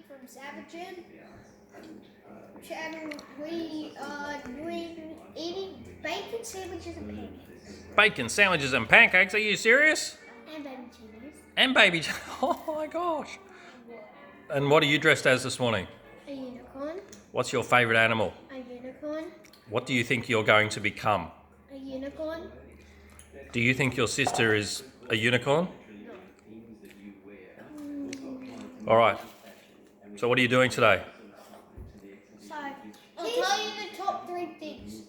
from Savagen channel. We are eating bacon sandwiches and pancakes. Bacon sandwiches and pancakes? Are you serious? And baby cheese. And baby. Oh my gosh. And what are you dressed as this morning? A unicorn. What's your favourite animal? A unicorn. What do you think you're going to become? A unicorn. Do you think your sister is a unicorn? All right. So what are you doing today? So, I'll tell you the top 3 things.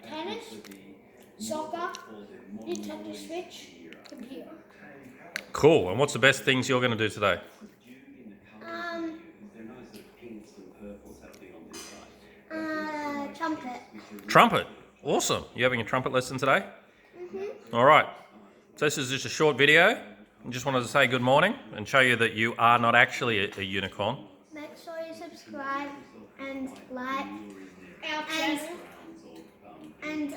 Tennis, soccer, Nintendo Switch, computer. Cool. And what's the best things you're going to do today? Trumpet. Trumpet. Awesome. You having a trumpet lesson today? Mm-hmm. All right. So this is just a short video. I just wanted to say good morning and show you that you are not actually a unicorn. Make sure you subscribe and like and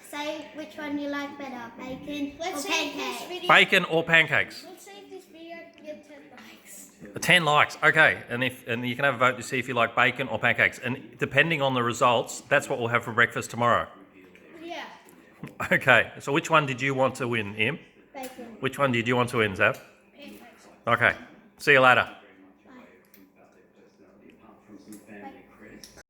say which one you like better, bacon or pancakes. Bacon or pancakes? Let's see if this video can get 10 likes. 10 likes. Okay. And you can have a vote to see if you like bacon or pancakes. And depending on the results, that's what we'll have for breakfast tomorrow. Yeah. Okay. So which one did you want to win, Im? Bacon. Which one did you want to win, Zav? Pancakes. Okay. See you later.